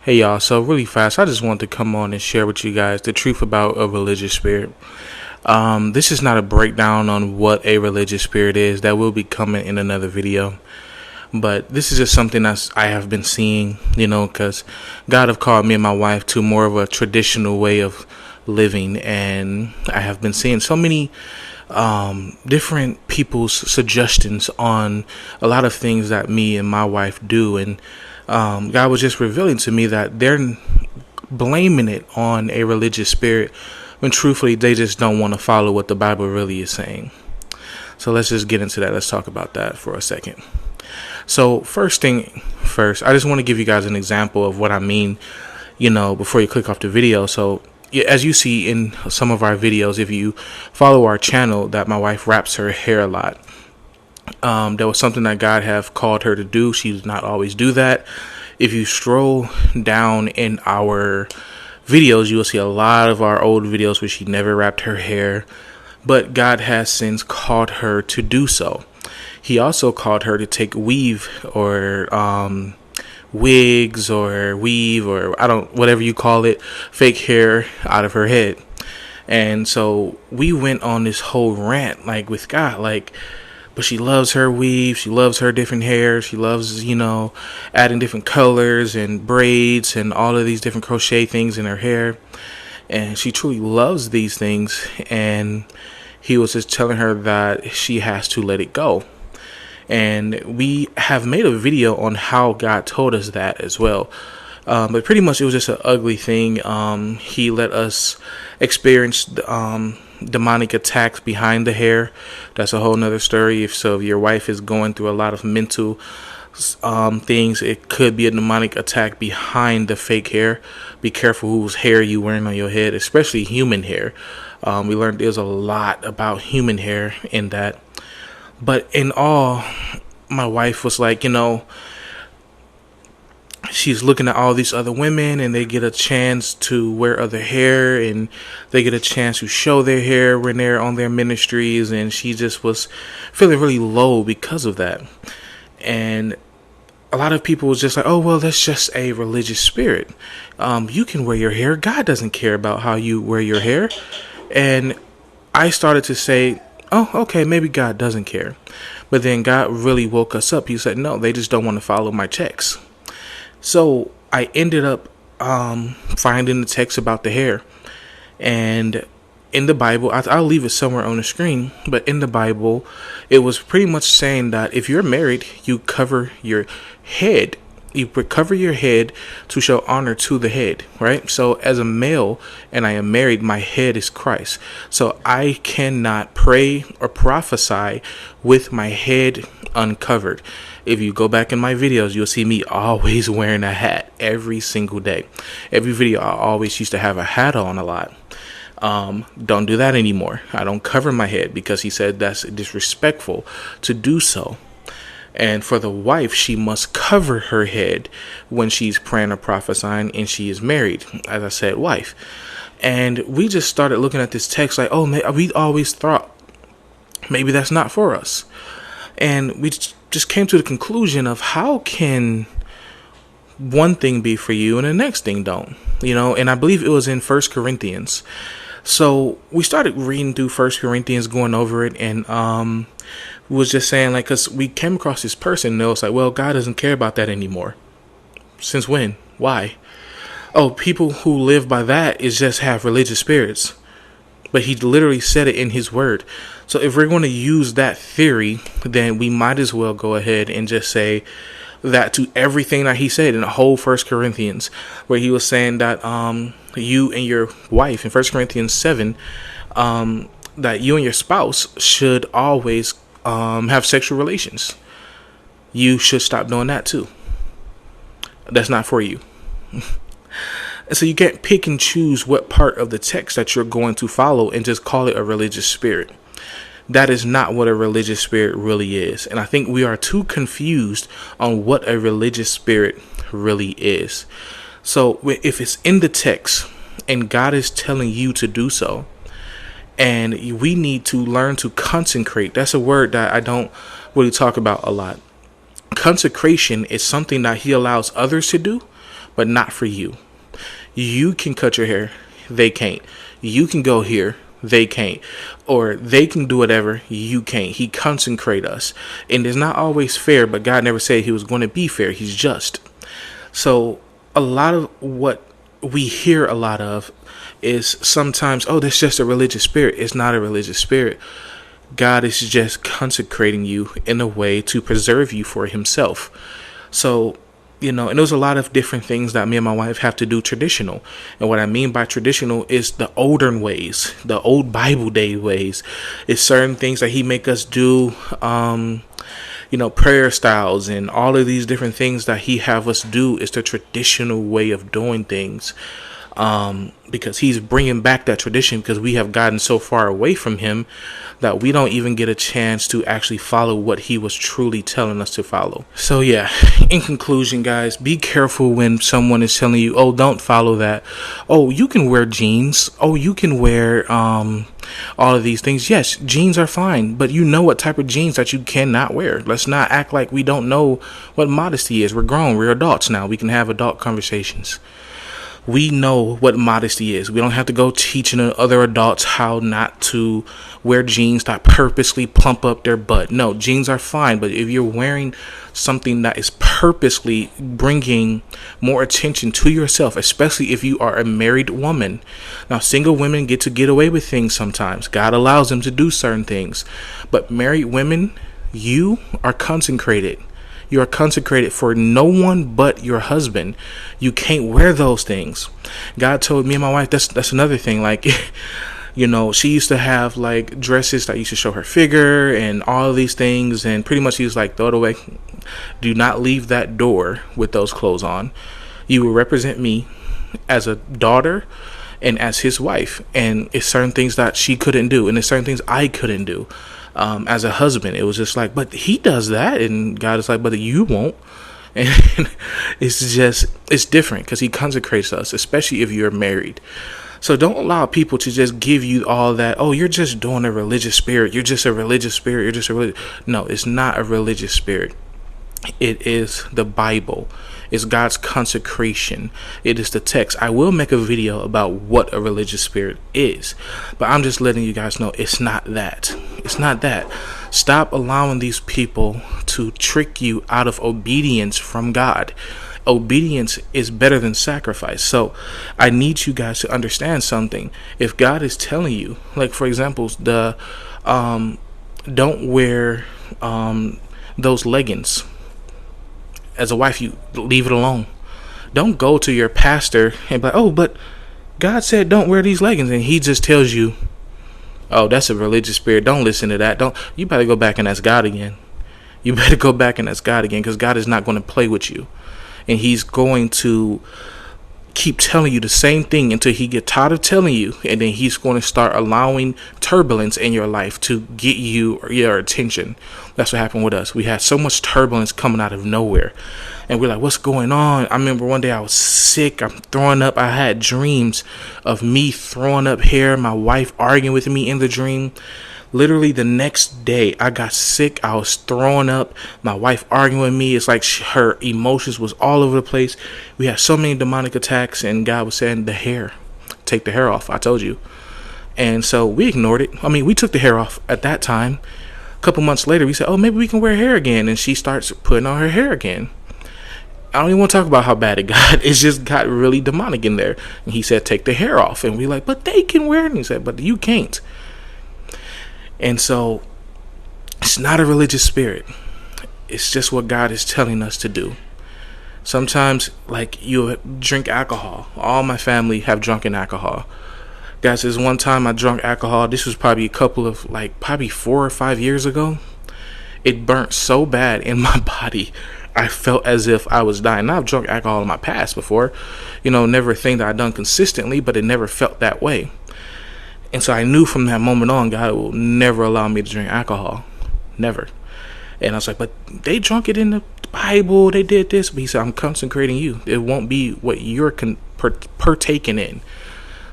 Hey y'all, so really fast, I just wanted to come on and share with you guys the truth about a religious spirit. This is not a breakdown on what a religious spirit is. That will be coming in another video. But this is just something I have been seeing, because God have called me and my wife to more of a traditional way of living. And I have been seeing so many different people's suggestions on a lot of things that me and my wife do. And God was just revealing to me that they're blaming it on a religious spirit when truthfully they just don't want to follow what the Bible really is saying. So let's just get into that. Let's talk about that for a second. So first thing first, I just want to give you guys an example of what I mean, before you click off the video. So as you see in some of our videos, if you follow our channel, that my wife wraps her hair a lot. That was something that God have called her to do. She does not always do that. If you stroll down in our videos, you will see a lot of our old videos where she never wrapped her hair, but God has since called her to do so. He also called her to take weave or wigs or weave or whatever you call it, fake hair out of her head. And so we went on this whole rant with God, but she loves her weave. She loves her different hair. She loves, adding different colors and braids and all of these different crochet things in her hair. And she truly loves these things. And he was just telling her that she has to let it go. And we have made a video on how God told us that as well. But pretty much it was just an ugly thing. He let us experience demonic attacks behind the hair. That's a whole nother story. If your wife is going through a lot of mental things, it could be a demonic attack behind the fake hair. Be careful whose hair you wearing on your head, especially human hair. We learned there's a lot about human hair in that. But in all, my wife was like, she's looking at all these other women and they get a chance to wear other hair and they get a chance to show their hair when they're on their ministries. And she just was feeling really low because of that. And a lot of people was just like, oh, well, that's just a religious spirit. You can wear your hair. God doesn't care about how you wear your hair. And I started to say, oh, okay, maybe God doesn't care. But then God really woke us up. He said, no, they just don't want to follow my checks. So I ended up finding the text about the hair. And in the Bible, I'll leave it somewhere on the screen, but in the Bible, it was pretty much saying that if you're married, you cover your head. You cover your head to show honor to the head, right? So as a male and I am married, my head is Christ. So I cannot pray or prophesy with my head uncovered. If you go back in my videos, you'll see me always wearing a hat every single day. Every video, I always used to have a hat on a lot. Don't do that anymore. I don't cover my head because he said that's disrespectful to do so. And for the wife, she must cover her head when she's praying or prophesying and she is married. As I said, wife. And we just started looking at this text like, oh, we always thought maybe that's not for us. And we just came to the conclusion of how can one thing be for you and the next thing don't, and I believe it was in 1 Corinthians. So we started reading through 1 Corinthians, going over it, and was just saying because we came across this person and it was like, well, God doesn't care about that anymore. Since when? Why? Oh, people who live by that is just have religious spirits. But he literally said it in his word. So if we're going to use that theory, then we might as well go ahead and just say that to everything that he said in the whole 1 Corinthians, where he was saying that you and your wife in 1 Corinthians 7, that you and your spouse should always have sexual relations. You should stop doing that too. That's not for you. And so you can't pick and choose what part of the text that you're going to follow and just call it a religious spirit. That is not what a religious spirit really is. And I think we are too confused on what a religious spirit really is. So if it's in the text and God is telling you to do so, and we need to learn to consecrate. That's a word that I don't really talk about a lot. Consecration is something that he allows others to do, but not for you. You can cut your hair, they can't. You can go here, they can't. Or they can do whatever, you can't. He consecrate us. And it's not always fair, but God never said he was going to be fair. He's just. So a lot of what we hear a lot of is sometimes, oh, that's just a religious spirit. It's not a religious spirit. God is just consecrating you in a way to preserve you for himself. So, and there's a lot of different things that me and my wife have to do traditional. And what I mean by traditional is the older ways, the old Bible day ways. It's certain things that he make us do, prayer styles and all of these different things that he have us do is the traditional way of doing things. Because he's bringing back that tradition because we have gotten so far away from him that we don't even get a chance to actually follow what he was truly telling us to follow. So yeah, in conclusion, guys, be careful when someone is telling you, oh, don't follow that. Oh, you can wear jeans. Oh, you can wear all of these things. Yes, jeans are fine, but you know what type of jeans that you cannot wear. Let's not act like we don't know what modesty is. We're grown. We're adults now. We can have adult conversations. We know what modesty is. We don't have to go teaching other adults how not to wear jeans that purposely plump up their butt. No, jeans are fine. But if you're wearing something that is purposely bringing more attention to yourself, especially if you are a married woman. Now, single women get to get away with things sometimes. God allows them to do certain things. But married women, you are consecrated. You are consecrated for no one but your husband. You can't wear those things. God told me and my wife, that's another thing. Like, she used to have like dresses that used to show her figure and all of these things. And pretty much he was like, throw it away. Do not leave that door with those clothes on. You will represent me as a daughter and as his wife. And it's certain things that she couldn't do. And it's certain things I couldn't do. As a husband, it was just like, but he does that, and God is like, but you won't. And it's different because he consecrates us, especially if you're married. So don't allow people to just give you all that. Oh, you're just doing a religious spirit. You're just a religious spirit. You're just a religious. No, it's not a religious spirit. It is the Bible. It's God's consecration. It is the text. I will make a video about what a religious spirit is, but I'm just letting you guys know it's not that. It's not that. Stop allowing these people to trick you out of obedience from God. Obedience is better than sacrifice. So I need you guys to understand something. If God is telling you, like for example, don't wear those leggings. As a wife, you leave it alone. Don't go to your pastor and be like, oh, but God said don't wear these leggings. And he just tells you, oh, that's a religious spirit. Don't listen to that. You better go back and ask God again. You better go back and ask God again, because God is not going to play with you. And he's going to keep telling you the same thing until he gets tired of telling you. And then he's going to start allowing turbulence in your life to get your attention. That's what happened with us. We had so much turbulence coming out of nowhere. And we're like, what's going on? I remember one day I was sick. I'm throwing up. I had dreams of me throwing up hair. My wife arguing with me in the dream. Literally the next day I got sick. I was throwing up. My wife arguing with me. It's like her emotions was all over the place. We had so many demonic attacks, and God was saying, the hair, take the hair off. I told you. And so we ignored it. I mean, we took the hair off at that time. A couple months later, we said, oh, maybe we can wear hair again. And she starts putting on her hair again. I don't even want to talk about how bad it got. It just got really demonic in there. And he said, take the hair off. And we like, but they can wear it. And he said, but you can't. And so it's not a religious spirit. It's just what God is telling us to do. Sometimes, like, you drink alcohol. All my family have drunken alcohol. Guys, there's one time I drank alcohol. This was probably probably 4 or 5 years ago. It burnt so bad in my body. I felt as if I was dying. Now, I've drunk alcohol in my past before. Never a thing that I've done consistently, but it never felt that way. And so I knew from that moment on, God will never allow me to drink alcohol. Never. And I was like, but they drunk it in the Bible. They did this. But he said, I'm consecrating you. It won't be what you're partaking in.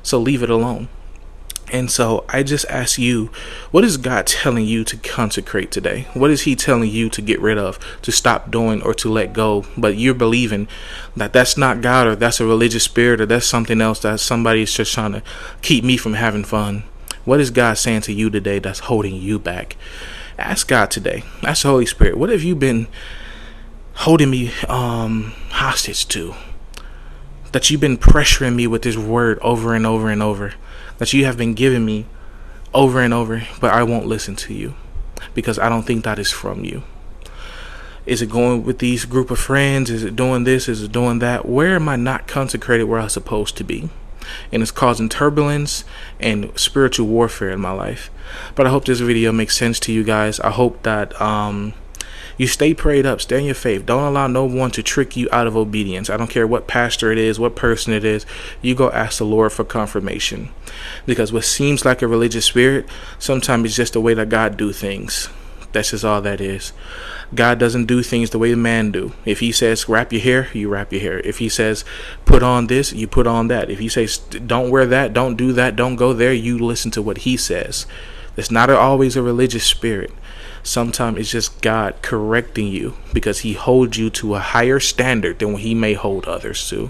So leave it alone. And so I just ask you, what is God telling you to consecrate today? What is he telling you to get rid of, to stop doing, or to let go? But you're believing that that's not God, or that's a religious spirit, or that's something else, that somebody's just trying to keep me from having fun. What is God saying to you today that's holding you back? Ask God today. Ask the Holy Spirit. What have you been holding me hostage to? That you've been pressuring me with this word over and over and over, that you have been giving me over and over, but I won't listen to you because I don't think that is from you. Is it going with these group of friends? Is it doing this? Is it doing that? Where am I not consecrated where I'm supposed to be? And it's causing turbulence and spiritual warfare in my life. But I hope this video makes sense to you guys. I hope that you stay prayed up, stay in your faith. Don't allow no one to trick you out of obedience. I don't care what pastor it is, what person it is. You go ask the Lord for confirmation. Because what seems like a religious spirit, sometimes it's just the way that God do things. That's just all that is. God doesn't do things the way man do. If he says wrap your hair, you wrap your hair. If he says put on this, you put on that. If he says don't wear that, don't do that, don't go there, you listen to what he says. It's not always a religious spirit. Sometimes it's just God correcting you because he holds you to a higher standard than what he may hold others to.